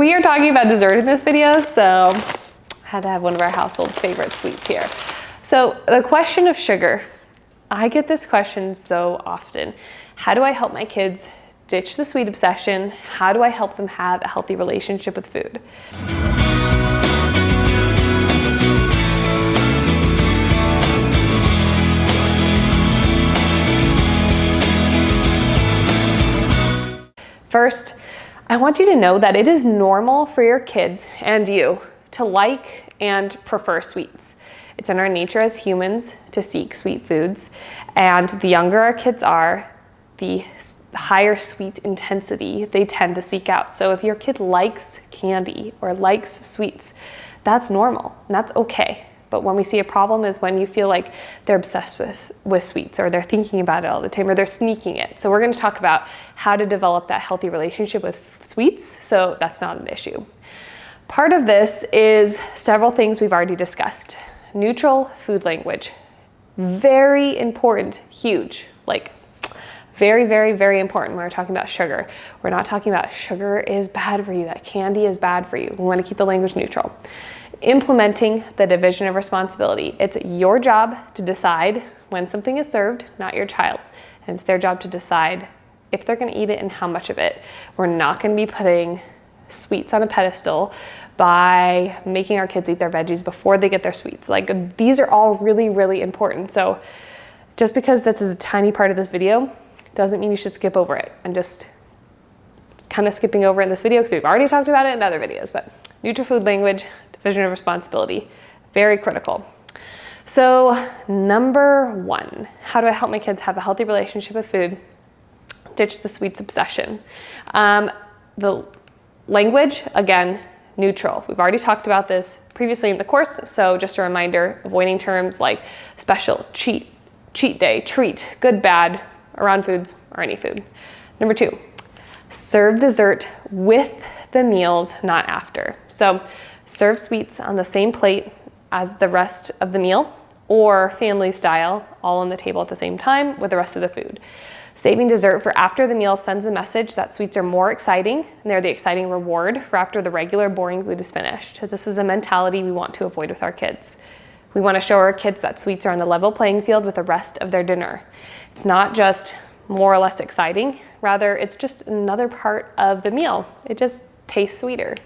We are talking about dessert in this video, so I had to have one of our household favorite sweets here. So the question of sugar, I get this question so often. How do I help my kids ditch the sweet obsession? How do I help them have a healthy relationship with food? First, I want you to know that it is normal for your kids and you to like and prefer sweets. It's in our nature as humans to seek sweet foods, and the younger our kids are, the higher sweet intensity they tend to seek out. So if your kid likes candy or likes sweets, that's normal and that's okay. But when we see a problem is when you feel like they're obsessed with sweets, or they're thinking about it all the time, or they're sneaking it. So we're going to talk about how to develop that healthy relationship with sweets, so that's not an issue. Part of this is several things we've already discussed. Neutral food language. Very important, huge, like very, very, very important when we're talking about sugar. We're not talking about sugar is bad for you, that candy is bad for you. We want to keep the language neutral. Implementing the division of responsibility. It's your job to decide when something is served, not your child's. And it's their job to decide if they're going to eat it and how much of it. We're not going to be putting sweets on a pedestal by making our kids eat their veggies before they get their sweets. Like, these are all really, really important. So just because this is a tiny part of this video doesn't mean you should skip over it. I'm just kind of skipping over in this video because we've already talked about it in other videos. But neutral food language, division of responsibility, very critical. So number one, how do I help my kids have a healthy relationship with food? Ditch the sweets obsession. The language, again, neutral. We've already talked about this previously in the course, so just a reminder, avoiding terms like special, cheat day, treat, good, bad, around foods, or any food. Number two, serve dessert with the meals, not after. So serve sweets on the same plate as the rest of the meal, or family style, all on the table at the same time with the rest of the food. Saving dessert for after the meal sends a message that sweets are more exciting, and they're the exciting reward for after the regular boring food is finished. This is a mentality we want to avoid with our kids. We want to show our kids that sweets are on the level playing field with the rest of their dinner. It's not just more or less exciting, rather it's just another part of the meal. It just tastes sweeter.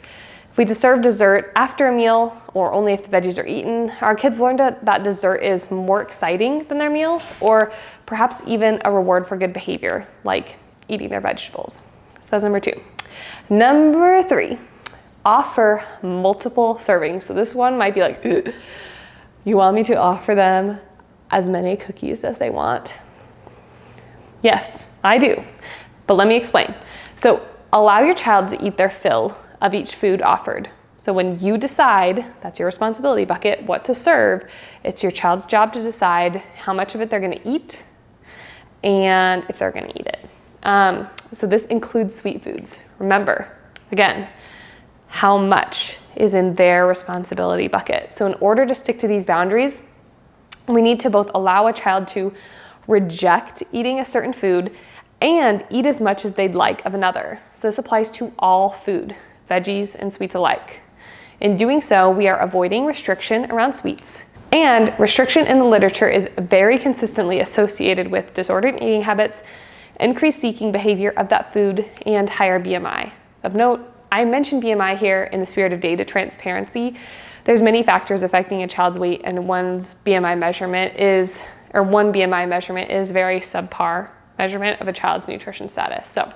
If we serve dessert after a meal, or only if the veggies are eaten, our kids learn that dessert is more exciting than their meal, or perhaps even a reward for good behavior, like eating their vegetables. So that's number two. Number three, offer multiple servings. So this one might be like, ugh. You want me to offer them as many cookies as they want? Yes, I do, but let me explain. So allow your child to eat their fill of each food offered. So when you decide, that's your responsibility bucket, what to serve, it's your child's job to decide how much of it they're going to eat and if they're going to eat it. So this includes sweet foods. Remember, again, how much is in their responsibility bucket. So in order to stick to these boundaries, we need to both allow a child to reject eating a certain food and eat as much as they'd like of another. So this applies to all food, veggies and sweets alike. In doing so, we are avoiding restriction around sweets. And restriction in the literature is very consistently associated with disordered eating habits, increased seeking behavior of that food, and higher BMI. Of note, I mentioned BMI here in the spirit of data transparency. There's many factors affecting a child's weight, and one BMI measurement is very subpar measurement of a child's nutrition status. So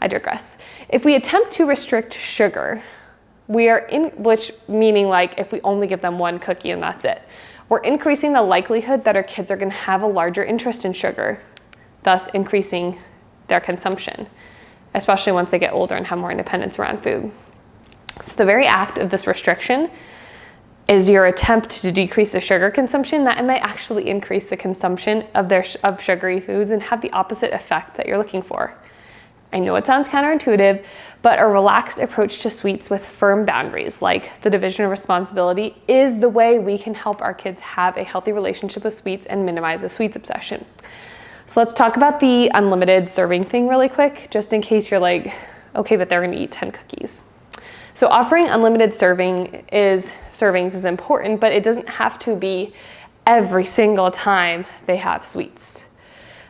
I digress. If we attempt to restrict sugar, which meaning like if we only give them one cookie and that's it, we're increasing the likelihood that our kids are going to have a larger interest in sugar, thus increasing their consumption, especially once they get older and have more independence around food. So the very act of this restriction is your attempt to decrease the sugar consumption, that it might actually increase the consumption of sugary foods and have the opposite effect that you're looking for. I know it sounds counterintuitive, but a relaxed approach to sweets with firm boundaries, like the division of responsibility, is the way we can help our kids have a healthy relationship with sweets and minimize the sweets obsession. So let's talk about the unlimited serving thing really quick, just in case you're like, okay, but they're gonna eat 10 cookies. So offering unlimited servings is important, but it doesn't have to be every single time they have sweets.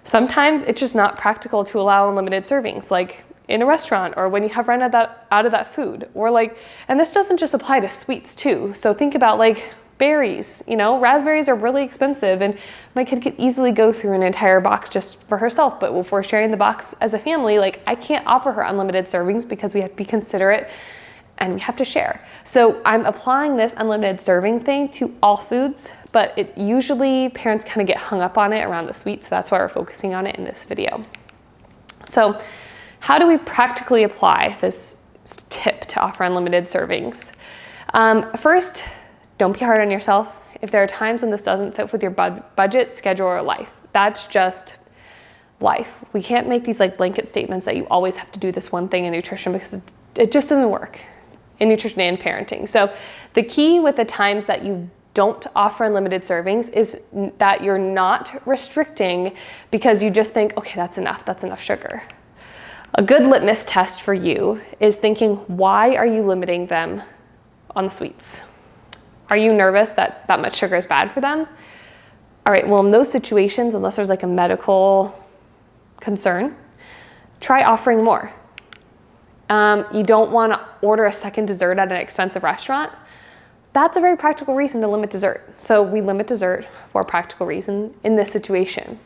Sometimes it's just not practical to allow unlimited servings, like in a restaurant or when you have run out of that food, or like, and this doesn't just apply to sweets too. So think about like berries, raspberries are really expensive and my kid could easily go through an entire box just for herself. But if we're sharing the box as a family, like I can't offer her unlimited servings because we have to be considerate and we have to share. So I'm applying this unlimited serving thing to all foods, but it usually parents kind of get hung up on it around the sweets. So that's why we're focusing on it in this video. So how do we practically apply this tip to offer unlimited servings? First, don't be hard on yourself. If there are times when this doesn't fit with your budget, schedule, or life, that's just life. We can't make these like blanket statements that you always have to do this one thing in nutrition because it just doesn't work in nutrition and parenting. So the key with the times that you don't offer unlimited servings is that you're not restricting because you just think, okay, that's enough sugar. A good litmus test for you is thinking, why are you limiting them on the sweets? Are you nervous that that much sugar is bad for them? All right, well, in those situations, unless there's like a medical concern, try offering more. You don't want to order a second dessert at an expensive restaurant. That's a very practical reason to limit dessert. So we limit dessert for a practical reason in this situation.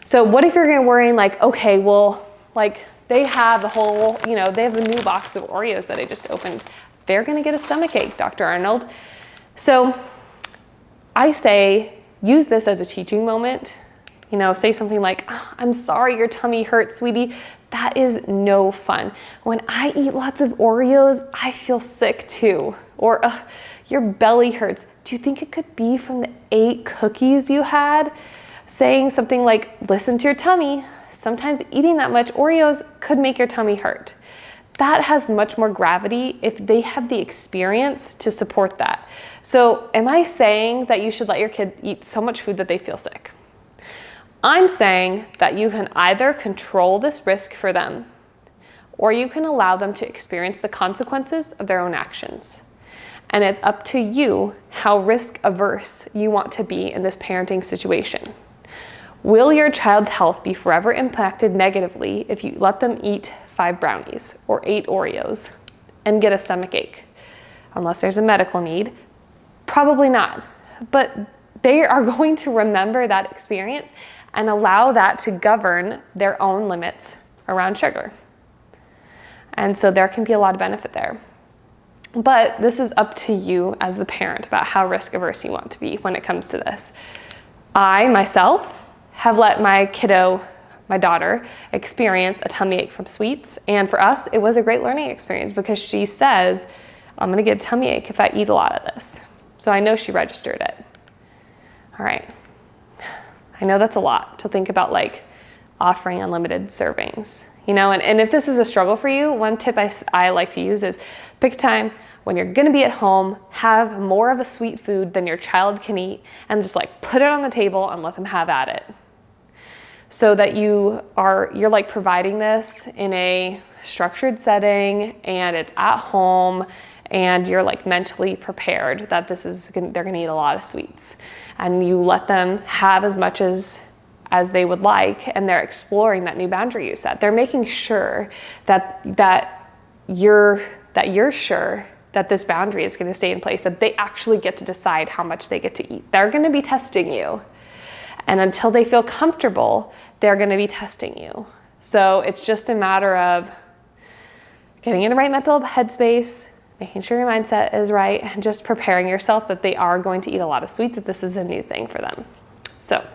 So what if you're worrying like, okay, well, like they have a whole, they have a new box of Oreos that I just opened. They're going to get a stomachache, Dr. Arnold. So I say, use this as a teaching moment. Say something like, oh, I'm sorry your tummy hurts, sweetie. That is no fun. When I eat lots of Oreos, I feel sick too. Or your belly hurts. Do you think it could be from the 8 cookies you had? Saying something like, listen to your tummy. Sometimes eating that much Oreos could make your tummy hurt. That has much more gravity if they have the experience to support that. So am I saying that you should let your kid eat so much food that they feel sick? I'm saying that you can either control this risk for them, or you can allow them to experience the consequences of their own actions. And it's up to you how risk averse you want to be in this parenting situation. Will your child's health be forever impacted negatively if you let them eat 5 brownies or 8 Oreos and get a stomachache? Unless there's a medical need, probably not. But they are going to remember that experience and allow that to govern their own limits around sugar. And so there can be a lot of benefit there. But this is up to you as the parent about how risk averse you want to be when it comes to this. I, myself, have let my kiddo, my daughter, experience a tummy ache from sweets. And for us, it was a great learning experience because she says, I'm gonna get a tummy ache if I eat a lot of this. So I know she registered it. All right. I know that's a lot to think about, like offering unlimited servings, and if this is a struggle for you, one tip I like to use is pick a time when you're gonna be at home, have more of a sweet food than your child can eat, and just like put it on the table and let them have at it. So that you're like providing this in a structured setting and it's at home and you're like mentally prepared that they're gonna eat a lot of sweets. And you let them have as much as they would like, and they're exploring that new boundary you set. They're making sure that you're sure that this boundary is gonna stay in place, that they actually get to decide how much they get to eat. They're gonna be testing you. And until they feel comfortable, they're gonna be testing you. So it's just a matter of getting in the right mental headspace, making sure your mindset is right, and just preparing yourself that they are going to eat a lot of sweets, that this is a new thing for them. So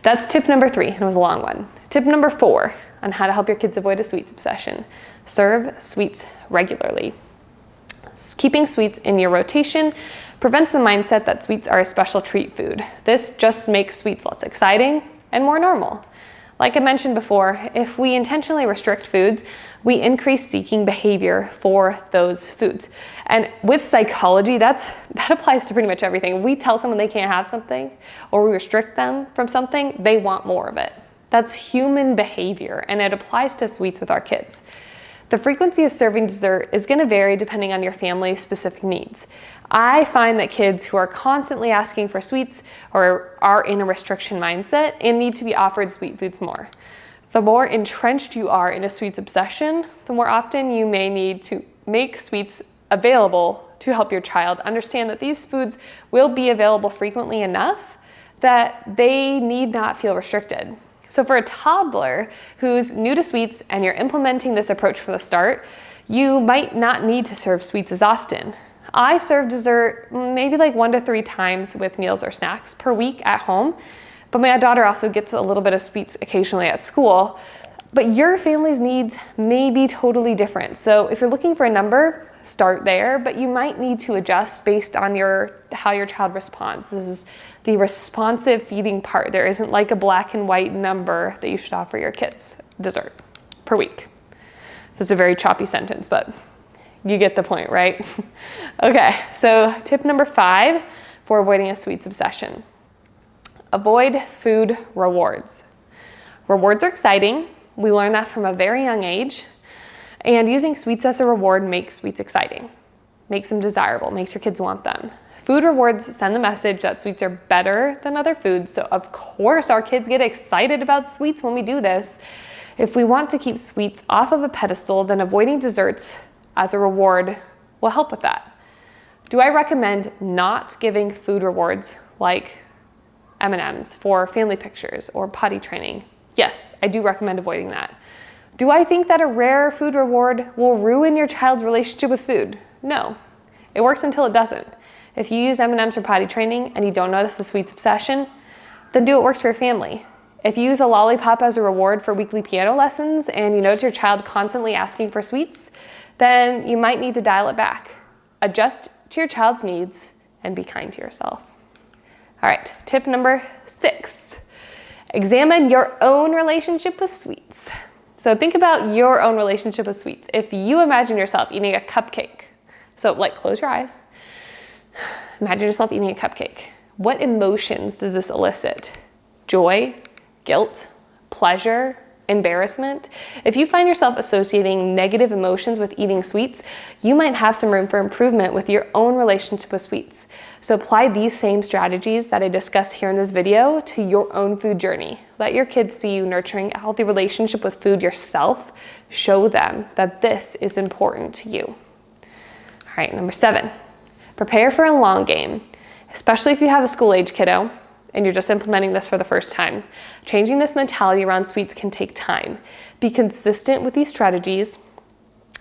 that's tip number 3, and it was a long one. Tip number 4 on how to help your kids avoid a sweets obsession. Serve sweets regularly. Keeping sweets in your rotation prevents the mindset that sweets are a special treat food. This just makes sweets less exciting and more normal. Like I mentioned before, if we intentionally restrict foods, we increase seeking behavior for those foods. And with psychology, that applies to pretty much everything. If we tell someone they can't have something or we restrict them from something, they want more of it. That's human behavior, and it applies to sweets with our kids. The frequency of serving dessert is going to vary depending on your family's specific needs. I find that kids who are constantly asking for sweets or are in a restriction mindset and need to be offered sweet foods more. The more entrenched you are in a sweets obsession, the more often you may need to make sweets available to help your child understand that these foods will be available frequently enough that they need not feel restricted. So for a toddler who's new to sweets and you're implementing this approach from the start, you might not need to serve sweets as often. I serve dessert maybe like 1 to 3 times with meals or snacks per week at home, but my daughter also gets a little bit of sweets occasionally at school. But your family's needs may be totally different. So if you're looking for a number, start there, but you might need to adjust based on how your child responds. This is the responsive feeding part. There isn't like a black and white number that you should offer your kids dessert per week. This is a very choppy sentence, but you get the point, right? Okay, so tip number 5 for avoiding a sweets obsession. Avoid food rewards. Rewards are exciting. We learn that from a very young age. And using sweets as a reward makes sweets exciting, makes them desirable, makes your kids want them. Food rewards send the message that sweets are better than other foods. So of course our kids get excited about sweets when we do this. If we want to keep sweets off of a pedestal, then avoiding desserts as a reward will help with that. Do I recommend not giving food rewards like M&Ms for family pictures or potty training? Yes, I do recommend avoiding that. Do I think that a rare food reward will ruin your child's relationship with food? No, it works until it doesn't. If you use M&Ms for potty training and you don't notice the sweets obsession, then do what works for your family. If you use a lollipop as a reward for weekly piano lessons and you notice your child constantly asking for sweets, then you might need to dial it back. Adjust to your child's needs and be kind to yourself. All right, tip number 6. Examine your own relationship with sweets. So think about your own relationship with sweets. If you imagine yourself eating a cupcake, so like close your eyes, imagine yourself eating a cupcake. What emotions does this elicit? Joy, guilt, pleasure, embarrassment? If you find yourself associating negative emotions with eating sweets, you might have some room for improvement with your own relationship with sweets. So apply these same strategies that I discussed here in this video to your own food journey. Let your kids see you nurturing a healthy relationship with food yourself. Show them that this is important to you. All right, number 7, prepare for a long game, especially if you have a school-age kiddo and you're just implementing this for the first time. Changing this mentality around sweets can take time. Be consistent with these strategies.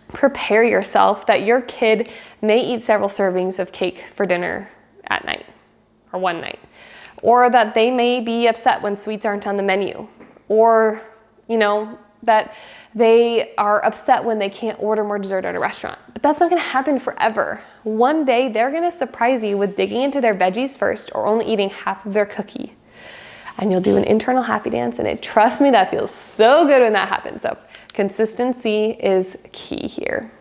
Prepare yourself that your kid may eat several servings of cake for dinner at night or one night, or that they may be upset when sweets aren't on the menu, or that they are upset when they can't order more dessert at a restaurant. But that's not gonna happen forever. One day they're gonna surprise you with digging into their veggies first or only eating half of their cookie. And you'll do an internal happy dance, and trust me, that feels so good when that happens. So consistency is key here.